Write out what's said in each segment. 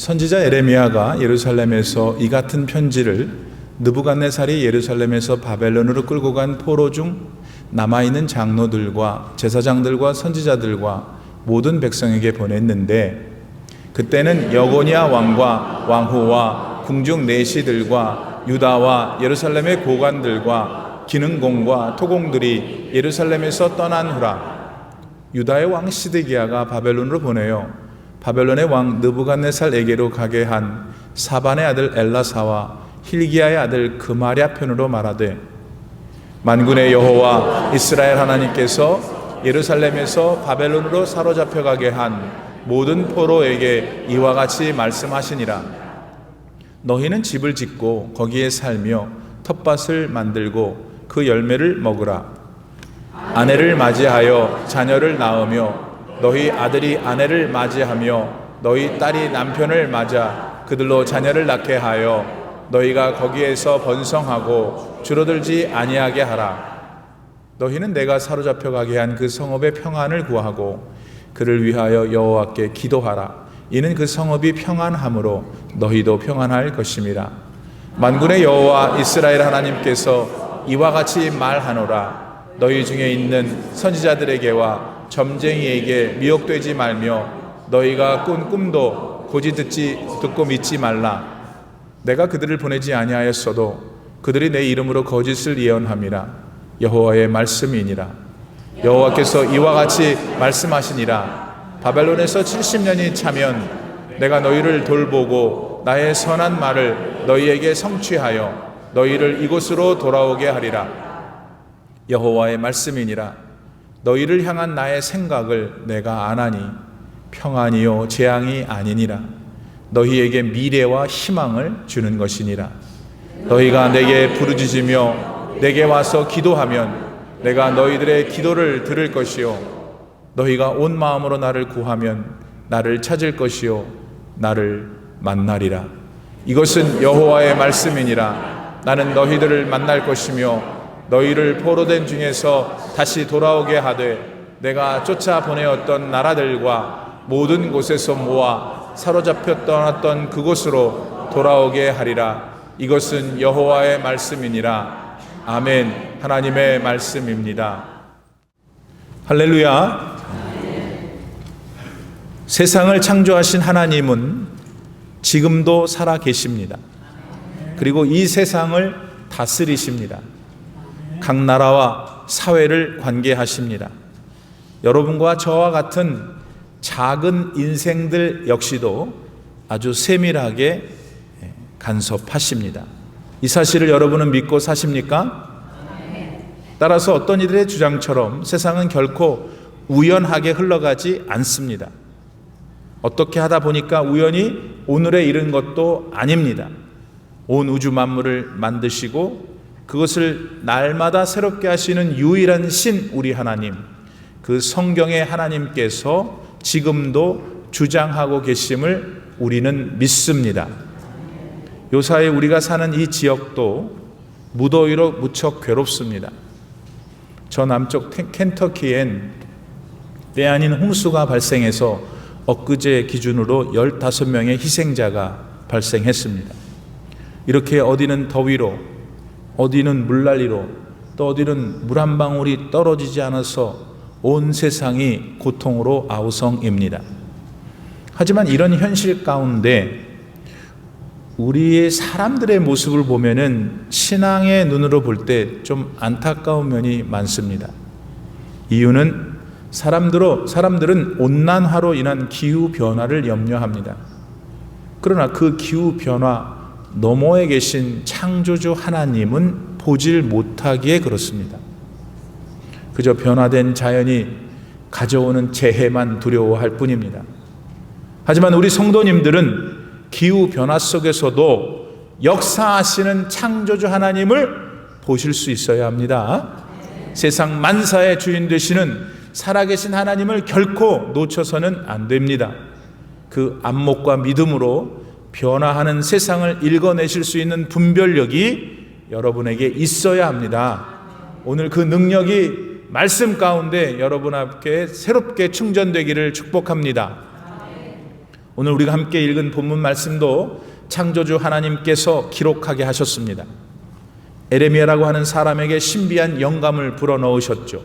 선지자 에레미야가 예루살렘에서 이 같은 편지를 느부갓네살이 예루살렘에서 바벨론으로 끌고 간 포로 중 남아있는 장로들과 제사장들과 선지자들과 모든 백성에게 보냈는데, 그때는 여고니아 왕과 왕후와 궁중 내시들과 유다와 예루살렘의 고관들과 기능공과 토공들이 예루살렘에서 떠난 후라 유다의 왕 시드기야가 바벨론으로 보내요 바벨론의 왕 느부갓네살에게로 가게 한 사반의 아들 엘라사와 힐기야의 아들 그마랴 편으로 말하되, 만군의 여호와 이스라엘 하나님께서 예루살렘에서 바벨론으로 사로잡혀가게 한 모든 포로에게 이와 같이 말씀하시니라. 너희는 집을 짓고 거기에 살며 텃밭을 만들고 그 열매를 먹으라. 아내를 맞이하여 자녀를 낳으며 너희 아들이 아내를 맞이하며 너희 딸이 남편을 맞아 그들로 자녀를 낳게 하여 너희가 거기에서 번성하고 줄어들지 아니하게 하라. 너희는 내가 사로잡혀 가게 한 그 성읍의 평안을 구하고 그를 위하여 여호와께 기도하라. 이는 그 성읍이 평안함으로 너희도 평안할 것임이라. 만군의 여호와 이스라엘 하나님께서 이와 같이 말하노라. 너희 중에 있는 선지자들에게와 점쟁이에게 미혹되지 말며 너희가 꾼 꿈도 고지 듣고 믿지 말라. 내가 그들을 보내지 아니하였어도 그들이 내 이름으로 거짓을 예언함이라. 여호와의 말씀이니라. 여호와께서 이와 같이 말씀하시니라. 바벨론에서 70년이 차면 내가 너희를 돌보고 나의 선한 말을 너희에게 성취하여 너희를 이곳으로 돌아오게 하리라. 여호와의 말씀이니라. 너희를 향한 나의 생각을 내가 아나니 평안이요 재앙이 아니니라. 너희에게 미래와 희망을 주는 것이니라. 너희가 내게 부르짖으며 내게 와서 기도하면 내가 너희들의 기도를 들을 것이요 너희가 온 마음으로 나를 구하면 나를 찾을 것이요 나를 만나리라. 이것은 여호와의 말씀이니라. 나는 너희들을 만날 것이며 너희를 포로된 중에서 다시 돌아오게 하되 내가 쫓아 보내었던 나라들과 모든 곳에서 모아 사로잡혀 떠났던 그곳으로 돌아오게 하리라. 이것은 여호와의 말씀이니라. 아멘. 하나님의 말씀입니다. 할렐루야. 세상을 창조하신 하나님은 지금도 살아 계십니다. 그리고 이 세상을 다스리십니다. 각 나라와 사회를 관계하십니다. 여러분과 저와 같은 작은 인생들 역시도 아주 세밀하게 간섭하십니다. 이 사실을 여러분은 믿고 사십니까? 따라서 어떤 이들의 주장처럼 세상은 결코 우연하게 흘러가지 않습니다. 어떻게 하다 보니까 우연히 오늘에 이른 것도 아닙니다. 온 우주 만물을 만드시고 그것을 날마다 새롭게 하시는 유일한 신 우리 하나님, 그 성경의 하나님께서 지금도 주장하고 계심을 우리는 믿습니다. 요사이 우리가 사는 이 지역도 무더위로 무척 괴롭습니다. 저 남쪽 켄터키엔 때 아닌 홍수가 발생해서 엊그제 기준으로 15명의 희생자가 발생했습니다. 이렇게 어디는 더위로, 어디는 물난리로, 또 어디는 물 한 방울이 떨어지지 않아서 온 세상이 고통으로 아우성입니다. 하지만 이런 현실 가운데 우리의 사람들의 모습을 보면은 신앙의 눈으로 볼 때 좀 안타까운 면이 많습니다. 이유는 사람들은 온난화로 인한 기후 변화를 염려합니다. 그러나 그 기후 변화 너머에 계신 창조주 하나님은 보질 못하기에 그렇습니다. 그저 변화된 자연이 가져오는 재해만 두려워할 뿐입니다. 하지만 우리 성도님들은 기후 변화 속에서도 역사하시는 창조주 하나님을 보실 수 있어야 합니다. 세상 만사의 주인 되시는 살아계신 하나님을 결코 놓쳐서는 안 됩니다. 그 안목과 믿음으로 변화하는 세상을 읽어내실 수 있는 분별력이 여러분에게 있어야 합니다. 오늘 그 능력이 말씀 가운데 여러분 앞에 새롭게 충전되기를 축복합니다. 오늘 우리가 함께 읽은 본문 말씀도 창조주 하나님께서 기록하게 하셨습니다. 에레미야라고 하는 사람에게 신비한 영감을 불어넣으셨죠.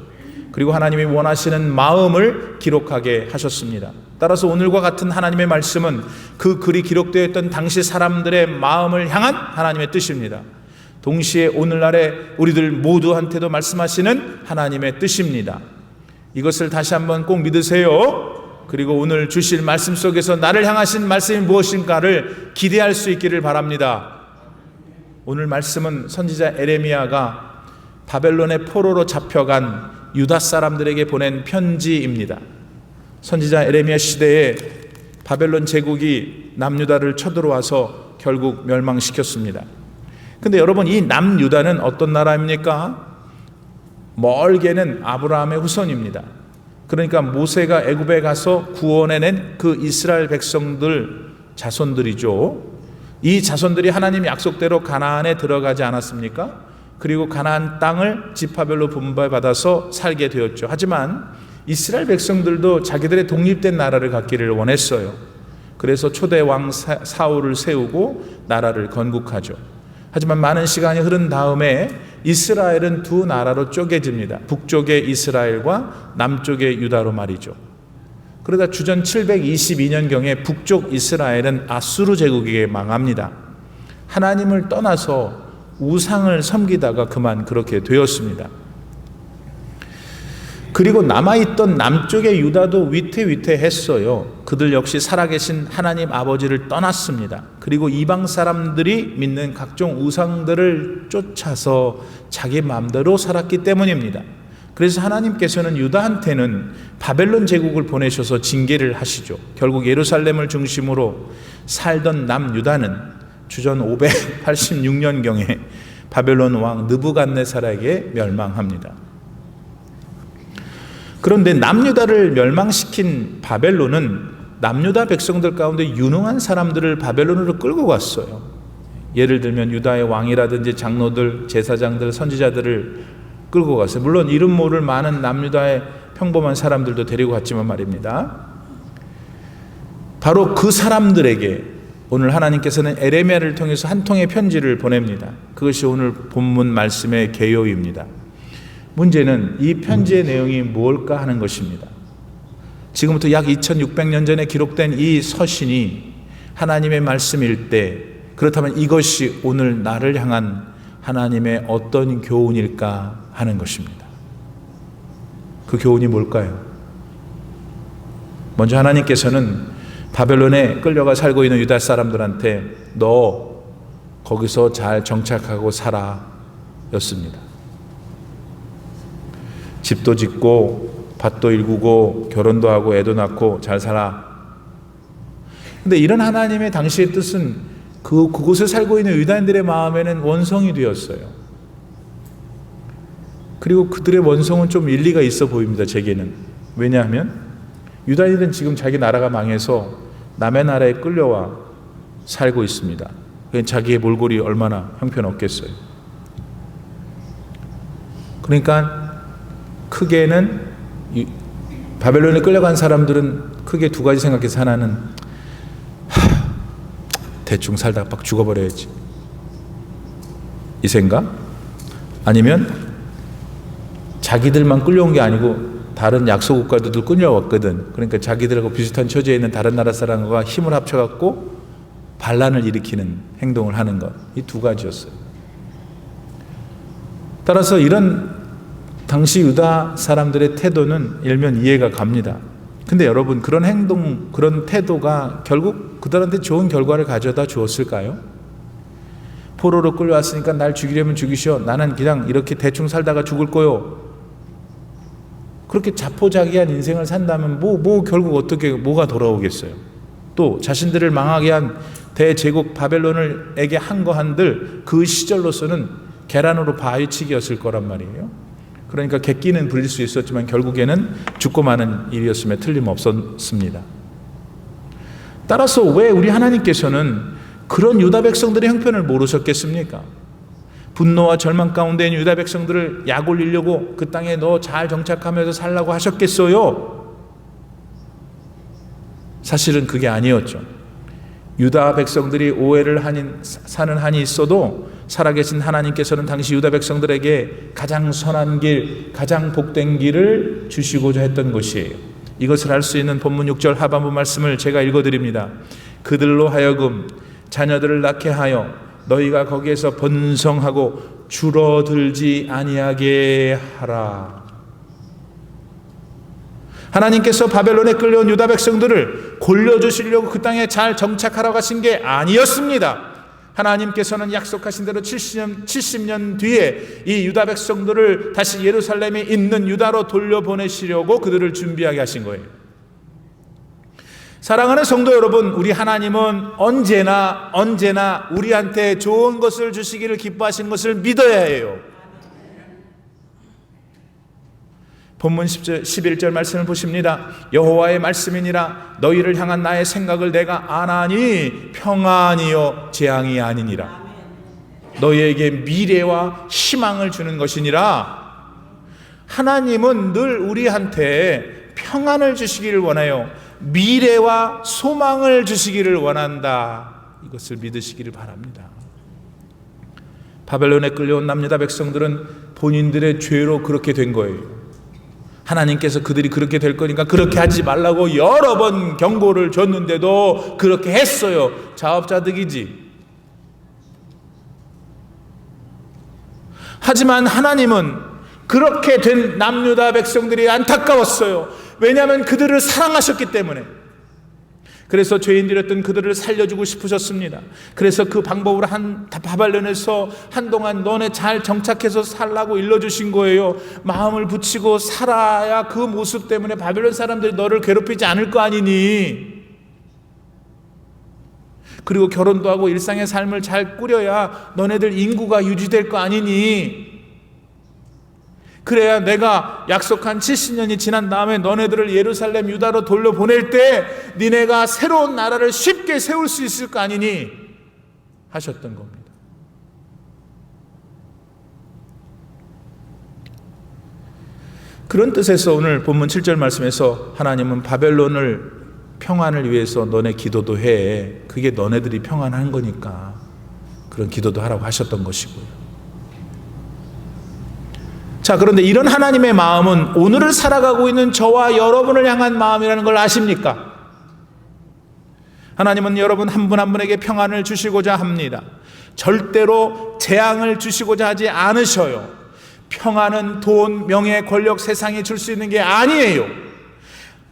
그리고 하나님이 원하시는 마음을 기록하게 하셨습니다. 따라서 오늘과 같은 하나님의 말씀은 그 글이 기록되어 있던 당시 사람들의 마음을 향한 하나님의 뜻입니다. 동시에 오늘날의 우리들 모두한테도 말씀하시는 하나님의 뜻입니다. 이것을 다시 한번 꼭 믿으세요. 그리고 오늘 주실 말씀 속에서 나를 향하신 말씀이 무엇인가를 기대할 수 있기를 바랍니다. 오늘 말씀은 선지자 에레미야가 바벨론의 포로로 잡혀간 유다 사람들에게 보낸 편지입니다. 선지자 에레미야 시대에 바벨론 제국이 남유다를 쳐들어와서 결국 멸망시켰습니다. 근데 여러분, 이 남유다는 어떤 나라입니까? 멀게는 아브라함의 후손입니다. 그러니까 모세가 애굽에 가서 구원해낸 그 이스라엘 백성들 자손들이죠. 이 자손들이 하나님 약속대로 가나안에 들어가지 않았습니까? 그리고 가나안 땅을 지파별로 분배받아서 살게 되었죠. 하지만 이스라엘 백성들도 자기들의 독립된 나라를 갖기를 원했어요. 그래서 초대 왕 사울을 세우고 나라를 건국하죠. 하지만 많은 시간이 흐른 다음에 이스라엘은 두 나라로 쪼개집니다. 북쪽의 이스라엘과 남쪽의 유다로 말이죠. 그러다 주전 722년경에 북쪽 이스라엘은 아수르 제국에게 망합니다. 하나님을 떠나서 우상을 섬기다가 그만 그렇게 되었습니다. 그리고 남아있던 남쪽의 유다도 위태위태했어요. 그들 역시 살아계신 하나님 아버지를 떠났습니다. 그리고 이방 사람들이 믿는 각종 우상들을 쫓아서 자기 마음대로 살았기 때문입니다. 그래서 하나님께서는 유다한테는 바벨론 제국을 보내셔서 징계를 하시죠. 결국 예루살렘을 중심으로 살던 남유다는 주전 586년경에 바벨론 왕 느부갓네살에게 멸망합니다. 그런데 남유다를 멸망시킨 바벨론은 남유다 백성들 가운데 유능한 사람들을 바벨론으로 끌고 갔어요. 예를 들면 유다의 왕이라든지 장로들, 제사장들, 선지자들을 끌고 갔어요. 물론 이름 모를 많은 남유다의 평범한 사람들도 데리고 갔지만 말입니다. 바로 그 사람들에게 오늘 하나님께서는 에레미야를 통해서 한 통의 편지를 보냅니다. 그것이 오늘 본문 말씀의 개요입니다. 문제는 이 편지의 내용이 뭘까 하는 것입니다. 지금부터 약 2600년 전에 기록된 이 서신이 하나님의 말씀일 때, 그렇다면 이것이 오늘 나를 향한 하나님의 어떤 교훈일까 하는 것입니다. 그 교훈이 뭘까요? 먼저 하나님께서는 바벨론에 끌려가 살고 있는 유다 사람들한테 너 거기서 잘 정착하고 살아 였습니다. 집도 짓고 밭도 일구고 결혼도 하고 애도 낳고 잘 살아. 근데 이런 하나님의 당시의 뜻은 그곳에 살고 있는 유다인들의 마음에는 원성이 되었어요. 그리고 그들의 원성은 좀 일리가 있어 보입니다. 제게는. 왜냐하면 유다인들은 지금 자기 나라가 망해서 남의 나라에 끌려와 살고 있습니다. 자기의 몰골이 얼마나 형편없겠어요. 그러니까 크게는 바벨론에 끌려간 사람들은 크게 두 가지 생각해서, 하나는 대충 살다가 막 죽어버려야지 이 생각, 아니면 자기들만 끌려온 게 아니고 다른 약소 국가들도 끌려왔거든. 그러니까 자기들하고 비슷한 처지에 있는 다른 나라 사람과 힘을 합쳐갖고 반란을 일으키는 행동을 하는 것, 이 두 가지였어요. 따라서 이런 당시 유다 사람들의 태도는 일면 이해가 갑니다. 근데 여러분, 그런 행동, 그런 태도가 결국 그들한테 좋은 결과를 가져다 주었을까요? 포로로 끌려왔으니까 날 죽이려면 죽이시오. 나는 그냥 이렇게 대충 살다가 죽을 거요. 그렇게 자포자기한 인생을 산다면 뭐 결국 어떻게 뭐가 돌아오겠어요? 또 자신들을 망하게 한 대제국 바벨론에게 한 거 한들 그 시절로서는 계란으로 바위치기였을 거란 말이에요. 그러니까 객기는 부릴 수 있었지만 결국에는 죽고 마는 일이었음에 틀림없었습니다. 따라서 왜 우리 하나님께서는 그런 유다 백성들의 형편을 모르셨겠습니까? 분노와 절망 가운데 있는 유다 백성들을 약 올리려고 그 땅에 너 잘 정착하면서 살라고 하셨겠어요? 사실은 그게 아니었죠. 유다 백성들이 오해를 사는 한이 있어도 살아계신 하나님께서는 당시 유다 백성들에게 가장 선한 길, 가장 복된 길을 주시고자 했던 것이에요. 이것을 알 수 있는 본문 6절 하반부 말씀을 제가 읽어드립니다. 그들로 하여금 자녀들을 낳게 하여 너희가 거기에서 번성하고 줄어들지 아니하게 하라. 하나님께서 바벨론에 끌려온 유다 백성들을 골려주시려고 그 땅에 잘 정착하라고 하신 게 아니었습니다. 하나님께서는 약속하신 대로 70년 뒤에 이 유다 백성들을 다시 예루살렘에 있는 유다로 돌려보내시려고 그들을 준비하게 하신 거예요. 사랑하는 성도 여러분, 우리 하나님은 언제나 우리한테 좋은 것을 주시기를 기뻐하시는 것을 믿어야 해요. 본문 11절 말씀을 보십니다. 여호와의 말씀이니라 너희를 향한 나의 생각을 내가 아나니 평안이요 재앙이 아니니라. 너희에게 미래와 희망을 주는 것이니라. 하나님은 늘 우리한테 평안을 주시기를 원해요. 미래와 소망을 주시기를 원한다. 이것을 믿으시기를 바랍니다. 바벨론에 끌려온 남유다 백성들은 본인들의 죄로 그렇게 된 거예요. 하나님께서 그들이 그렇게 될 거니까 그렇게 하지 말라고 여러 번 경고를 줬는데도 그렇게 했어요. 자업자득이지. 하지만 하나님은 그렇게 된 남유다 백성들이 안타까웠어요. 왜냐하면 그들을 사랑하셨기 때문에. 그래서 죄인들이었던 그들을 살려주고 싶으셨습니다. 그래서 그 방법으로 바벨론에서 한동안 너네 잘 정착해서 살라고 일러주신 거예요. 마음을 붙이고 살아야 그 모습 때문에 바벨론 사람들이 너를 괴롭히지 않을 거 아니니. 그리고 결혼도 하고 일상의 삶을 잘 꾸려야 너네들 인구가 유지될 거 아니니. 그래야 내가 약속한 70년이 지난 다음에 너네들을 예루살렘 유다로 돌려보낼 때 니네가 새로운 나라를 쉽게 세울 수 있을 거 아니니 하셨던 겁니다. 그런 뜻에서 오늘 본문 7절 말씀에서 하나님은 바벨론을 평안을 위해서 너네 기도도 해. 그게 너네들이 평안한 거니까 그런 기도도 하라고 하셨던 것이고요. 자, 그런데 이런 하나님의 마음은 오늘을 살아가고 있는 저와 여러분을 향한 마음이라는 걸 아십니까? 하나님은 여러분 한 분 한 분에게 평안을 주시고자 합니다. 절대로 재앙을 주시고자 하지 않으셔요. 평안은 돈, 명예, 권력, 세상이 줄 수 있는 게 아니에요.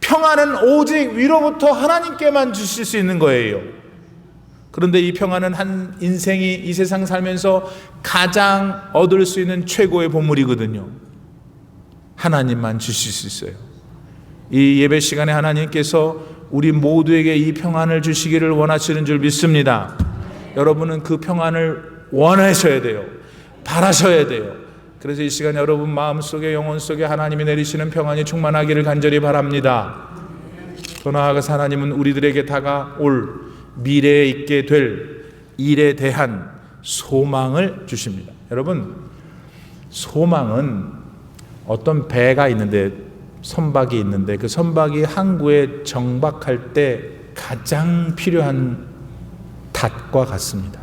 평안은 오직 위로부터 하나님께만 주실 수 있는 거예요. 그런데 이 평안은 한 인생이 이 세상 살면서 가장 얻을 수 있는 최고의 보물이거든요. 하나님만 주실 수 있어요. 이 예배 시간에 하나님께서 우리 모두에게 이 평안을 주시기를 원하시는 줄 믿습니다. 여러분은 그 평안을 원하셔야 돼요. 바라셔야 돼요. 그래서 이 시간 여러분 마음속에 영혼 속에 하나님이 내리시는 평안이 충만하기를 간절히 바랍니다. 더 나아가서 하나님은 우리들에게 다가올 미래에 있게 될 일에 대한 소망을 주십니다. 여러분, 소망은 어떤 배가 있는데, 선박이 있는데 그 선박이 항구에 정박할 때 가장 필요한 닷과 같습니다.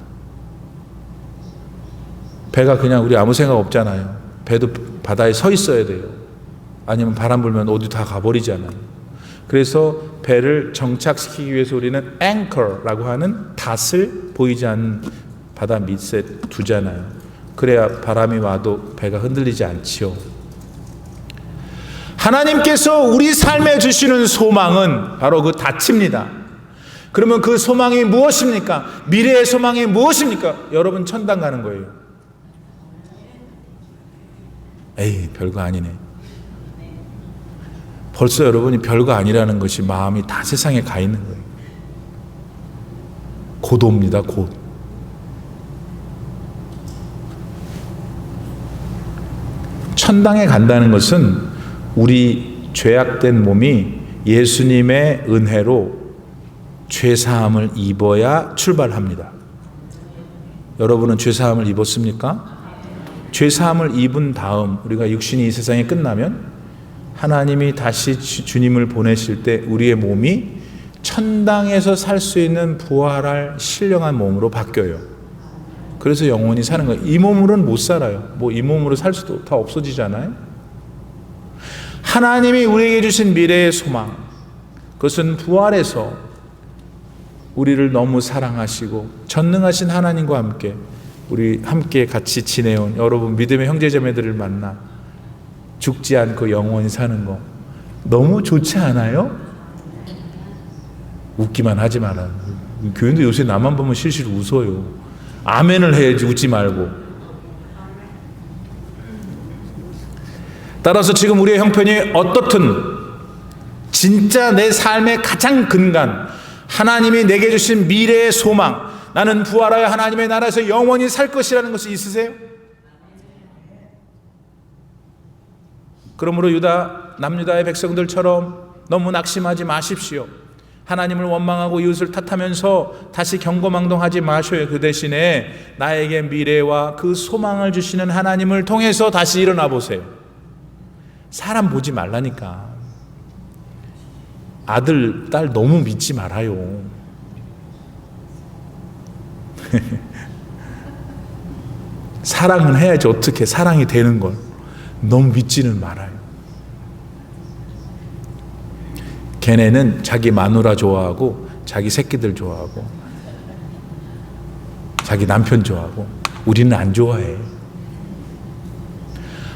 배가 그냥 우리 아무 생각 없잖아요. 배도 바다에 서 있어야 돼요. 아니면 바람 불면 어디 다 가버리잖아요. 그래서 배를 정착시키기 위해서 우리는 앵커라고 하는 닷을 보이지 않는 바다 밑에 두잖아요. 그래야 바람이 와도 배가 흔들리지 않지요. 하나님께서 우리 삶에 주시는 소망은 바로 그 닷입니다. 그러면 그 소망이 무엇입니까? 미래의 소망이 무엇입니까? 여러분 천당 가는 거예요. 에이, 별거 아니네. 벌써 여러분이 별거 아니라는 것이 마음이 다 세상에 가 있는 거예요. 곧 옵니다, 곧. 천당에 간다는 것은 우리 죄악된 몸이 예수님의 은혜로 죄사함을 입어야 출발합니다. 여러분은 죄사함을 입었습니까? 죄사함을 입은 다음 우리가 육신이 이 세상에 끝나면 하나님이 다시 주님을 보내실 때 우리의 몸이 천당에서 살 수 있는 부활할 신령한 몸으로 바뀌어요. 그래서 영원히 사는 거예요. 이 몸으로는 못 살아요. 뭐 이 몸으로 살 수도 다 없어지잖아요. 하나님이 우리에게 주신 미래의 소망, 그것은 부활해서 우리를 너무 사랑하시고 전능하신 하나님과 함께 우리 함께 같이 지내온 여러분 믿음의 형제자매들을 만나 죽지 않고 영원히 사는 거 너무 좋지 않아요? 웃기만 하지 마라. 교인들 요새 나만 보면 실실 웃어요. 아멘을 해야지 웃지 말고. 따라서 지금 우리의 형편이 어떻든 진짜 내 삶의 가장 근간, 하나님이 내게 주신 미래의 소망, 나는 부활하여 하나님의 나라에서 영원히 살 것이라는 것이 있으세요? 그러므로 남유다의 백성들처럼 너무 낙심하지 마십시오. 하나님을 원망하고 이웃을 탓하면서 다시 경거망동하지 마셔요. 그 대신에 나에게 미래와 그 소망을 주시는 하나님을 통해서 다시 일어나 보세요. 사람 보지 말라니까. 아들, 딸 너무 믿지 말아요. 사랑은 해야지. 어떻게 사랑이 되는 걸 너무 믿지는 말아요. 걔네는 자기 마누라 좋아하고 자기 새끼들 좋아하고 자기 남편 좋아하고 우리는 안 좋아해.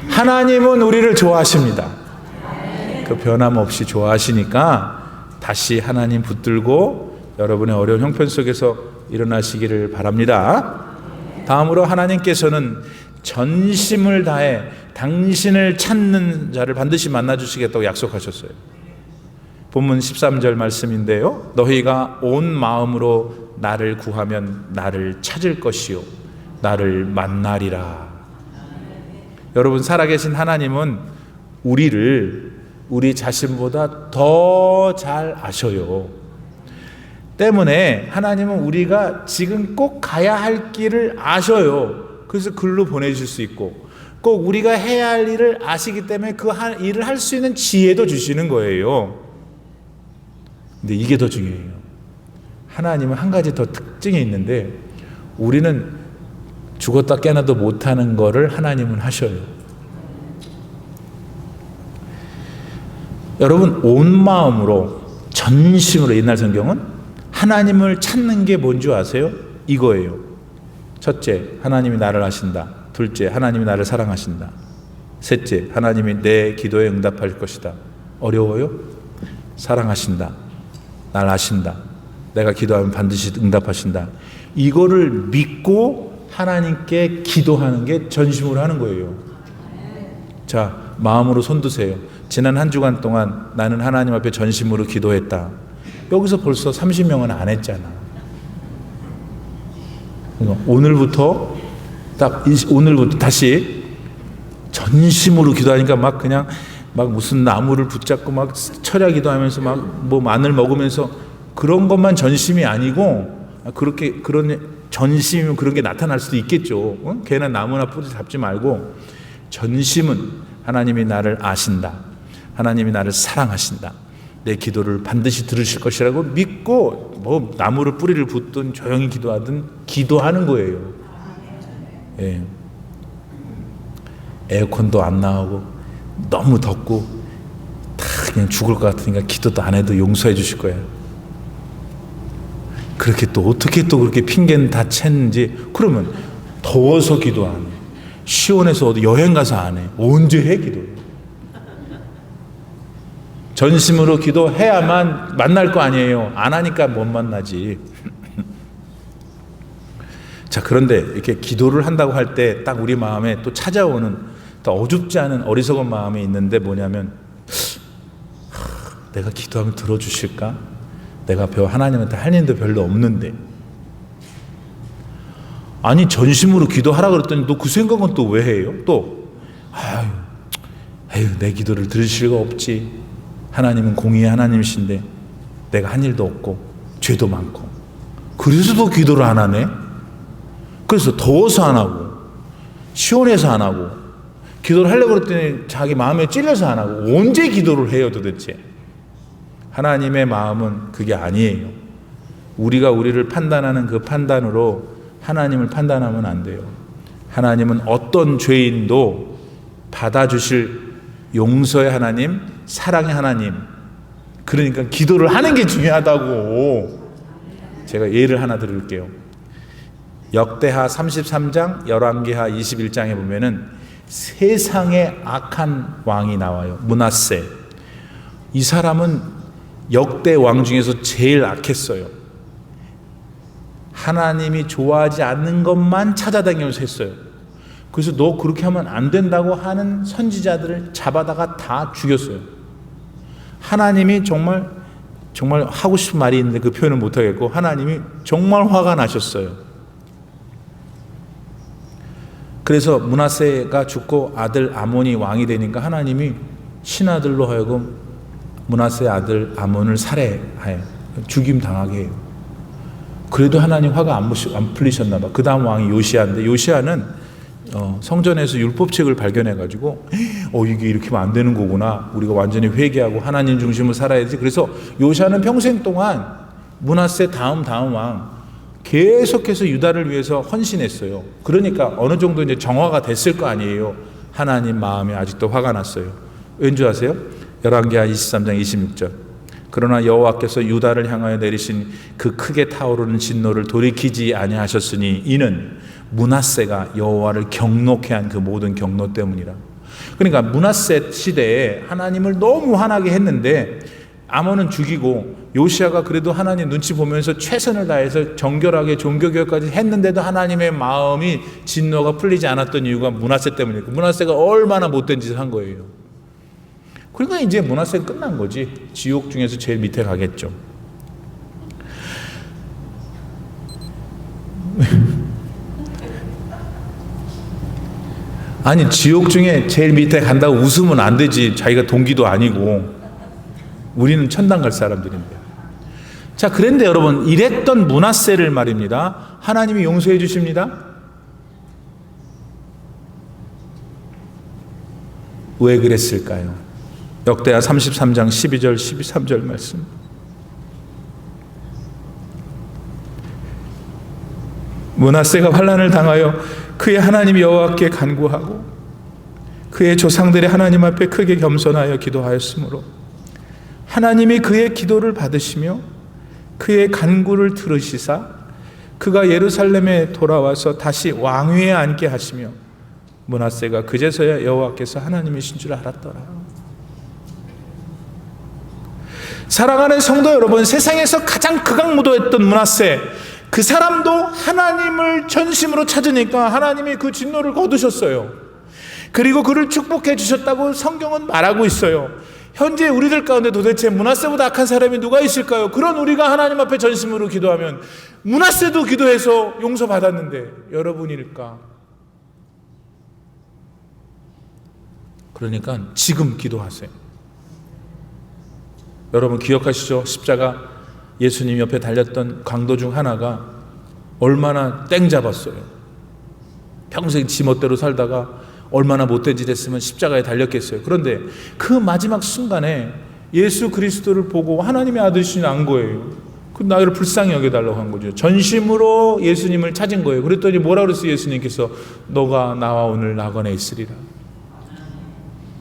하나님은 우리를 좋아하십니다. 그 변함없이 좋아하시니까 다시 하나님 붙들고 여러분의 어려운 형편 속에서 일어나시기를 바랍니다. 다음으로 하나님께서는 전심을 다해 당신을 찾는 자를 반드시 만나주시겠다고 약속하셨어요. 본문 13절 말씀인데요. 너희가 온 마음으로 나를 구하면 나를 찾을 것이요 나를 만나리라. 여러분, 살아계신 하나님은 우리를 우리 자신보다 더 잘 아셔요. 때문에 하나님은 우리가 지금 꼭 가야 할 길을 아셔요. 그래서 글로 보내주실 수 있고 꼭 우리가 해야 할 일을 아시기 때문에 그 일을 할 수 있는 지혜도 주시는 거예요. 근데 이게 더 중요해요. 하나님은 한 가지 더 특징이 있는데 우리는 죽었다 깨나도 못하는 거를 하나님은 하셔요. 여러분, 온 마음으로 전심으로, 옛날 성경은 하나님을 찾는 게 뭔지 아세요? 이거예요. 첫째, 하나님이 나를 아신다. 둘째, 하나님이 나를 사랑하신다. 셋째, 하나님이 내 기도에 응답할 것이다. 어려워요? 사랑하신다. 날 아신다. 내가 기도하면 반드시 응답하신다. 이거를 믿고 하나님께 기도하는 게 전심으로 하는 거예요. 자, 마음으로 손 드세요. 지난 한 주간 동안 나는 하나님 앞에 전심으로 기도했다. 여기서 벌써 30명은 안 했잖아. 오늘부터 다시 전심으로 기도하니까 막 그냥 막 무슨 나무를 붙잡고 막 철야 기도하면서 막 뭐 마늘 먹으면서 그런 것만 전심이 아니고, 그런 전심이면 그런 게 나타날 수도 있겠죠. 걔나 나무나 뿌리 잡지 말고 전심은 하나님이 나를 아신다. 하나님이 나를 사랑하신다. 내 기도를 반드시 들으실 것이라고 믿고 뭐 나무를 뿌리를 붓든 조용히 기도하든 기도하는 거예요. 예. 에어컨도 안 나오고 너무 덥고 다 그냥 죽을 것 같으니까 기도도 안 해도 용서해 주실 거예요. 그렇게 또 어떻게 또 그렇게 핑계는 다 챘는지. 그러면 더워서 기도 안 해. 시원해서 어디 여행 가서 안 해. 언제 해 기도? 전심으로 기도해야만 만날 거 아니에요. 안 하니까 못 만나지. 자, 그런데 이렇게 기도를 한다고 할 때 딱 우리 마음에 또 찾아오는 더 어줍지 않은 어리석은 마음이 있는데 뭐냐면, 내가 기도하면 들어주실까? 내가 하나님한테 할 일도 별로 없는데. 아니, 전심으로 기도하라 그랬더니 너 그 생각은 또 왜 해요? 또 내 기도를 들으실 리가 없지. 하나님은 공의의 하나님이신데 내가 한 일도 없고 죄도 많고. 그래서도 기도를 안 하네. 그래서 더워서 안 하고 시원해서 안 하고 기도를 하려고 그랬더니 자기 마음에 찔려서 안 하고. 언제 기도를 해요 도대체? 하나님의 마음은 그게 아니에요. 우리가 우리를 판단하는 그 판단으로 하나님을 판단하면 안 돼요. 하나님은 어떤 죄인도 받아주실 용서의 하나님, 사랑의 하나님. 그러니까 기도를 하는 게 중요하다고. 제가 예를 하나 드릴게요. 역대하 33장, 열왕기하 21장에 보면은 세상에 악한 왕이 나와요. 므낫세. 이 사람은 역대 왕 중에서 제일 악했어요. 하나님이 좋아하지 않는 것만 찾아다니면서 했어요. 그래서 너 그렇게 하면 안 된다고 하는 선지자들을 잡아다가 다 죽였어요. 하나님이 정말 하고 싶은 말이 있는데 그 표현을 못하겠고, 하나님이 정말 화가 나셨어요. 그래서 므낫세가 죽고 아들 아몬이 왕이 되니까 하나님이 신하들로 하여금 므낫세의 아들 아몬을 살해해요. 죽임 당하게 해요. 그래도 하나님 화가 안 풀리셨나 봐. 그 다음 왕이 요시아인데, 요시아는 성전에서 율법책을 발견해가지고 이게 이렇게 하면 안 되는 거구나, 우리가 완전히 회개하고 하나님 중심으로 살아야지. 그래서 요시아는 평생 동안 므낫세 다음 왕 계속해서 유다를 위해서 헌신했어요. 그러니까 어느 정도 이제 정화가 됐을 거 아니에요. 하나님 마음에 아직도 화가 났어요. 왠지 아세요? 열왕기하 23장 26절. 그러나 여호와께서 유다를 향하여 내리신 그 크게 타오르는 진노를 돌이키지 아니하셨으니 이는 므낫세가 여호와를 경노케 한 그 모든 경노 때문이라. 그러니까 므낫세 시대에 하나님을 너무 화나게 했는데 아몬은 죽이고, 요시아가 그래도 하나님 눈치 보면서 최선을 다해서 정결하게 종교개혁까지 했는데도 하나님의 마음이 진노가 풀리지 않았던 이유가 므낫세 때문이고, 므낫세가 얼마나 못된 짓을 한 거예요. 그러니까 이제 므낫세는 끝난 거지. 지옥 중에서 제일 밑에 가겠죠. 아니, 지옥 중에 제일 밑에 간다고 웃으면 안 되지. 자기가 동기도 아니고. 우리는 천당 갈 사람들인데. 자, 그런데 여러분, 이랬던 므낫세를 말입니다, 하나님이 용서해 주십니다. 왜 그랬을까요? 역대하 33장 12절 13절 말씀. 므낫세가 환난을 당하여 그의 하나님 여호와께 간구하고 그의 조상들의 하나님 앞에 크게 겸손하여 기도하였으므로 하나님이 그의 기도를 받으시며 그의 간구를 들으시사 그가 예루살렘에 돌아와서 다시 왕위에 앉게 하시며 므낫세가 그제서야 여호와께서 하나님이신 줄 알았더라. 사랑하는 성도 여러분, 세상에서 가장 극악무도했던 므낫세, 그 사람도 하나님을 전심으로 찾으니까 하나님이 그 진노를 거두셨어요. 그리고 그를 축복해 주셨다고 성경은 말하고 있어요. 현재 우리들 가운데 도대체 므낫세보다 악한 사람이 누가 있을까요? 그런 우리가 하나님 앞에 전심으로 기도하면 므낫세도 기도해서 용서받았는데 여러분일까? 그러니까 지금 기도하세요. 여러분 기억하시죠? 십자가 예수님 옆에 달렸던 강도 중 하나가 얼마나 땡 잡았어요. 평생 지멋대로 살다가 얼마나 못된 짓 했으면 십자가에 달렸겠어요. 그런데 그 마지막 순간에 예수 그리스도를 보고 하나님의 아들이신 안 거예요. 그 나를 불쌍히 여겨달라고 한 거죠. 전심으로 예수님을 찾은 거예요. 그랬더니 뭐라 그랬어요? 예수님께서 너가 나와 오늘 낙원에 있으리라.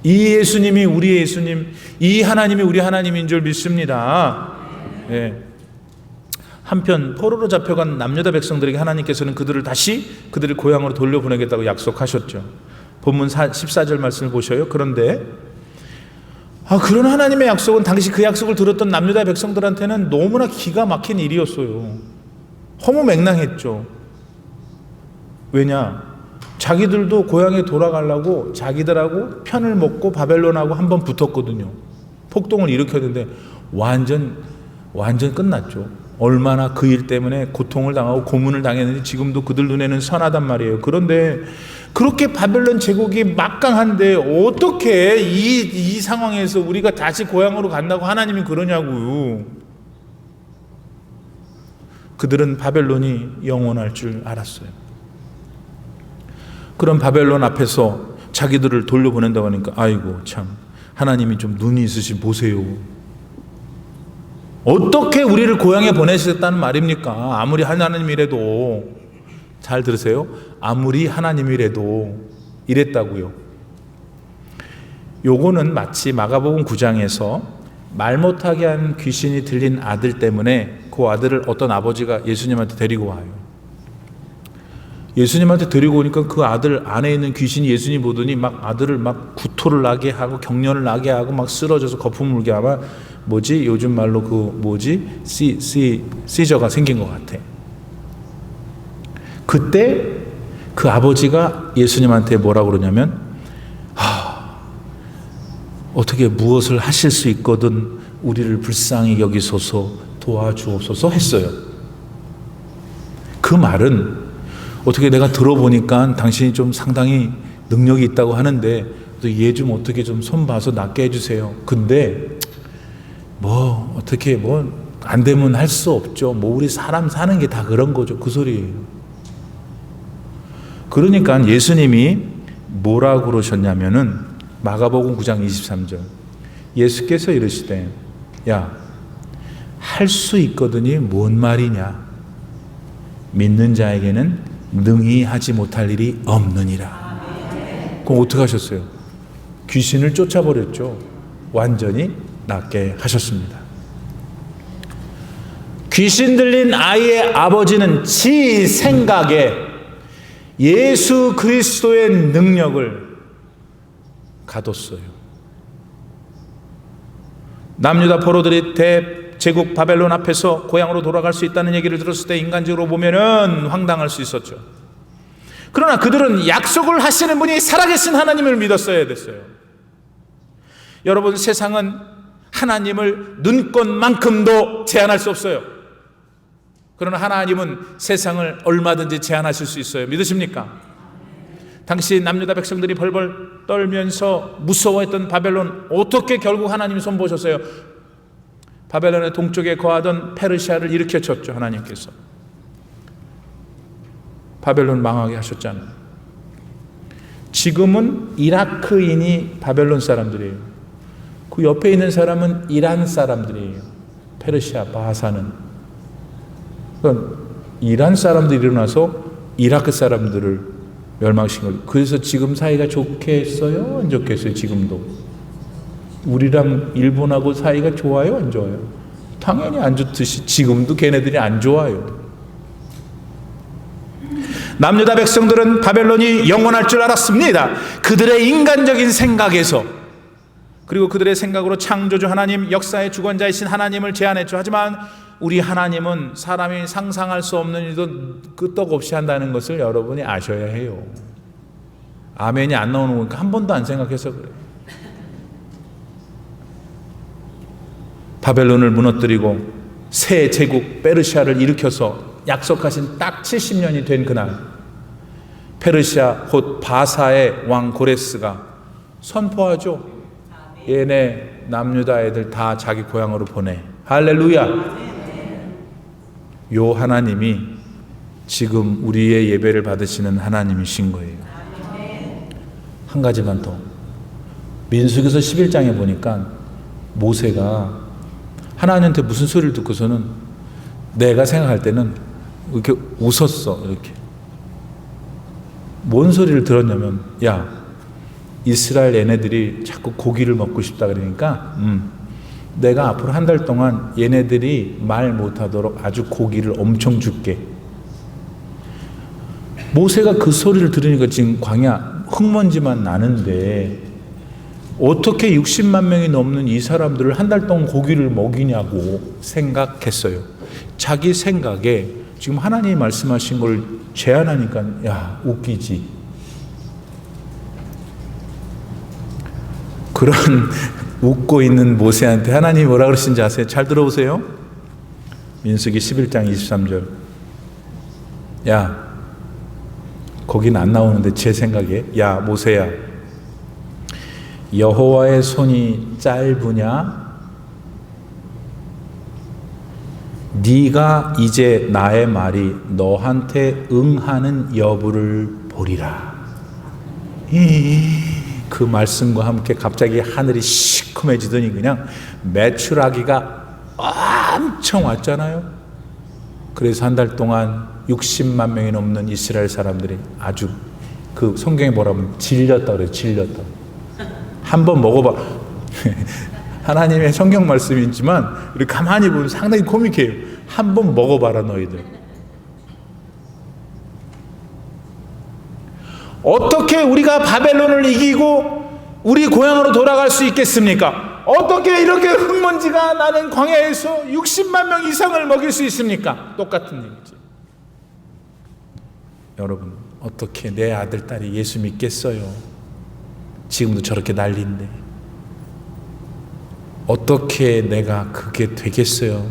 이 예수님이 우리의 예수님, 이 하나님이 우리 하나님인 줄 믿습니다. 네. 한편 포로로 잡혀간 남유다 백성들에게 하나님께서는 그들을 고향으로 돌려보내겠다고 약속하셨죠. 본문 14절 말씀을 보셔요. 그런데 그런 하나님의 약속은 당시 그 약속을 들었던 남유다 백성들한테는 너무나 기가 막힌 일이었어요. 허무맹랑했죠. 왜냐? 자기들도 고향에 돌아가려고 자기들하고 편을 먹고 바벨론하고 한번 붙었거든요. 폭동을 일으켰는데 완전 끝났죠. 얼마나 그 일 때문에 고통을 당하고 고문을 당했는지 지금도 그들 눈에는 선하단 말이에요. 그런데 그렇게 바벨론 제국이 막강한데 어떻게 이 상황에서 우리가 다시 고향으로 간다고 하나님이 그러냐고요. 그들은 바벨론이 영원할 줄 알았어요. 그런 바벨론 앞에서 자기들을 돌려보낸다고 하니까 아이고 참 하나님이 좀 눈이 있으신 보세요. 어떻게 우리를 고향에 보내셨다는 말입니까? 아무리 하나님이라도, 잘 들으세요. 아무리 하나님이라도 이랬다고요. 요거는 마치 마가복음 9장에서 말 못하게 한 귀신이 들린 아들 때문에 그 아들을 어떤 아버지가 예수님한테 데리고 와요. 예수님한테 데리고 오니까 그 아들 안에 있는 귀신이 예수님 보더니 막 아들을 막 구토를 나게 하고 경련을 나게 하고 막 쓰러져서 거품 물게 하면 뭐지? 요즘 말로 그 뭐지? 시저가 생긴 것 같아. 그때 그 아버지가 예수님한테 뭐라고 그러냐면, 어떻게 무엇을 하실 수 있거든 우리를 불쌍히 여기소서 도와주옵소서 했어요. 그 말은 어떻게 내가 들어보니까 당신이 좀 상당히 능력이 있다고 하는데 얘 좀 어떻게 좀 손봐서 낫게 해주세요. 근데 뭐 어떻게 뭐 안 되면 할 수 없죠. 뭐 우리 사람 사는 게 다 그런 거죠. 그 소리예요. 그러니까 예수님이 뭐라고 그러셨냐면은 마가복음 9장 23절 예수께서 이르시되 야, 할 수 있거든이 뭔 말이냐? 믿는 자에게는 능히 하지 못할 일이 없느니라. 그럼 어떻게 하셨어요? 귀신을 쫓아버렸죠. 완전히 낫게 하셨습니다. 귀신 들린 아이의 아버지는 지 생각에 예수 그리스도의 능력을 가뒀어요. 남유다 포로들이 대제국 바벨론 앞에서 고향으로 돌아갈 수 있다는 얘기를 들었을 때 인간적으로 보면은 황당할 수 있었죠. 그러나 그들은 약속을 하시는 분이 살아계신 하나님을 믿었어야 됐어요. 여러분, 세상은 하나님을 눈꽃만큼도 제한할 수 없어요. 그러나 하나님은 세상을 얼마든지 제한하실 수 있어요. 믿으십니까? 당시 남유다 백성들이 벌벌 떨면서 무서워했던 바벨론, 어떻게 결국 하나님이 손보셨어요? 바벨론의 동쪽에 거하던 페르시아를 일으켜쳤죠. 하나님께서 바벨론 망하게 하셨잖아요. 지금은 이라크인이 바벨론 사람들이에요. 그 옆에 있는 사람은 이란 사람들이에요. 페르시아 바하사는. 그러니까 이란 사람들이 일어나서 이라크 사람들을 멸망시킨 거예요. 그래서 지금 사이가 좋겠어요? 안 좋겠어요? 지금도 우리랑 일본하고 사이가 좋아요? 안 좋아요? 당연히 안 좋듯이 지금도 걔네들이 안 좋아요. 남유다 백성들은 바벨론이 영원할 줄 알았습니다. 그들의 인간적인 생각에서, 그리고 그들의 생각으로 창조주 하나님, 역사의 주권자이신 하나님을 제안했죠. 하지만 우리 하나님은 사람이 상상할 수 없는 일도 끄떡없이 한다는 것을 여러분이 아셔야 해요. 아멘이 안 나오는 거니까 한 번도 안 생각해서 그래요. 바벨론을 무너뜨리고 새 제국 페르시아를 일으켜서 약속하신 딱 70년이 된 그날, 페르시아 곧 바사의 왕 고레스가 선포하죠. 얘네 남유다 애들 다 자기 고향으로 보내. 할렐루야. 요 하나님이 지금 우리의 예배를 받으시는 하나님이신 거예요. 한 가지만 더. 민수기서 11장에 보니까 모세가 하나님한테 무슨 소리를 듣고서는 내가 생각할 때는 이렇게 웃었어. 이렇게. 뭔 소리를 들었냐면, 야, 이스라엘 얘네들이 자꾸 고기를 먹고 싶다 그러니까 내가 앞으로 한 달 동안 얘네들이 말 못하도록 아주 고기를 엄청 줄게. 모세가 그 소리를 들으니까 지금 광야 흙먼지만 나는데 어떻게 60만 명이 넘는 이 사람들을 한 달 동안 고기를 먹이냐고 생각했어요. 자기 생각에 지금 하나님이 말씀하신 걸 제안하니까 야, 웃기지. 그런 웃고 있는 모세한테 하나님이 뭐라 그러신지 아세요? 잘 들어보세요. 민수기 11장 23절. 야, 거긴 안 나오는데 제 생각에, 야, 모세야, 여호와의 손이 짧으냐? 네가 이제 나의 말이 너한테 응하는 여부를 보리라. 그 말씀과 함께 갑자기 하늘이 시커매지더니 그냥 메추라기가 엄청 왔잖아요. 그래서 한 달 동안 60만 명이 넘는 이스라엘 사람들이 아주 그 성경에 뭐라면 질렸다 그래요. 질렸다. 한번 먹어봐. 하나님의 성경 말씀이지만 우리 가만히 보면 상당히 코믹해요. 한번 먹어봐라 너희들. 어떻게 우리가 바벨론을 이기고 우리 고향으로 돌아갈 수 있겠습니까? 어떻게 이렇게 흙먼지가 나는 광야에서 60만 명 이상을 먹일 수 있습니까? 똑같은 얘기지. 여러분, 어떻게 내 아들, 딸이 예수 믿겠어요? 지금도 저렇게 난리인데. 어떻게 내가 그게 되겠어요?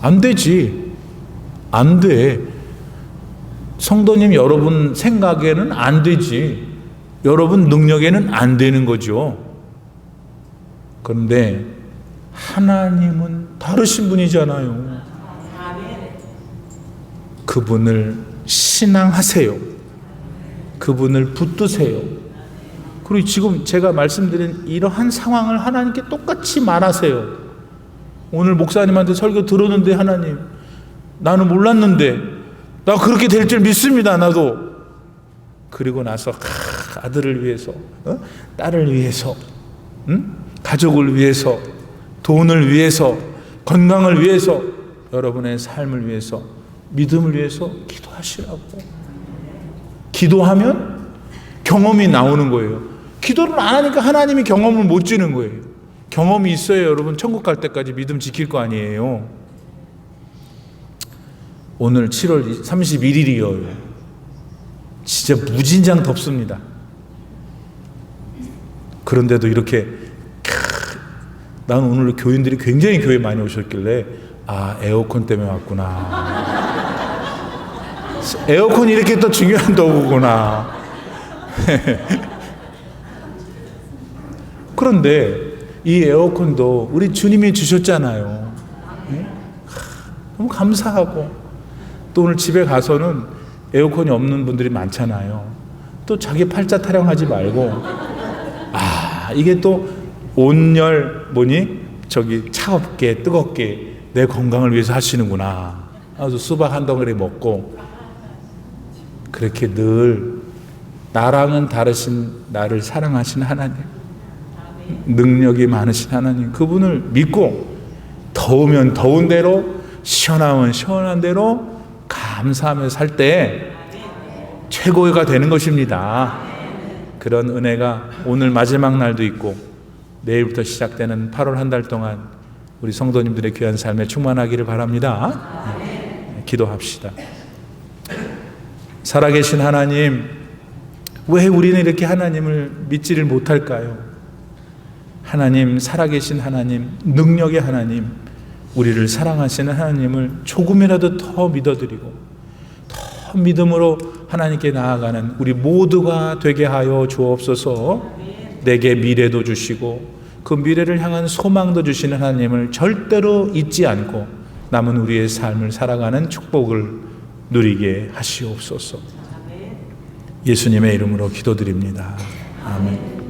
안 되지. 안 돼. 성도님 여러분 생각에는 안 되지. 여러분 능력에는 안 되는 거죠. 그런데 하나님은 다르신 분이잖아요. 그분을 신앙하세요. 그분을 붙드세요. 그리고 지금 제가 말씀드린 이러한 상황을 하나님께 똑같이 말하세요. 오늘 목사님한테 설교 들었는데 하나님, 나는 몰랐는데 나 그렇게 될 줄 믿습니다. 나도. 그리고 나서 아들을 위해서, 딸을 위해서, 가족을 위해서, 돈을 위해서, 건강을 위해서, 여러분의 삶을 위해서, 믿음을 위해서 기도하시라고. 기도하면 경험이 나오는 거예요. 기도를 안 하니까 하나님이 경험을 못 주는 거예요. 경험이 있어야 여러분 천국 갈 때까지 믿음 지킬 거 아니에요. 오늘 7월 31일이에요. 진짜 무진장 덥습니다. 그런데도 이렇게 나는 오늘 교인들이 굉장히 교회 많이 오셨길래 에어컨 때문에 왔구나. 에어컨이 이렇게 또 중요한 도구구나. 그런데 이 에어컨도 우리 주님이 주셨잖아요. 너무 감사하고, 또 오늘 집에 가서는 에어컨이 없는 분들이 많잖아요. 또 자기 팔자 타령하지 말고, 이게 또 온열 차갑게 뜨겁게 내 건강을 위해서 하시는구나. 아주 수박 한 덩어리 먹고, 그렇게 늘 나랑은 다르신 나를 사랑하신 하나님, 능력이 많으신 하나님, 그분을 믿고 더우면 더운 대로, 시원하면 시원한 대로 감사하며 살 때 최고가 되는 것입니다. 그런 은혜가 오늘 마지막 날도 있고 내일부터 시작되는 8월 한 달 동안 우리 성도님들의 귀한 삶에 충만하기를 바랍니다. 기도합시다. 살아계신 하나님, 왜 우리는 이렇게 하나님을 믿지를 못할까요? 하나님, 살아계신 하나님, 능력의 하나님, 우리를 사랑하시는 하나님을 조금이라도 더 믿어드리고 더 믿음으로 하나님께 나아가는 우리 모두가 되게 하여 주옵소서. 내게 미래도 주시고 그 미래를 향한 소망도 주시는 하나님을 절대로 잊지 않고 남은 우리의 삶을 살아가는 축복을 누리게 하시옵소서. 예수님의 이름으로 기도드립니다. 아멘.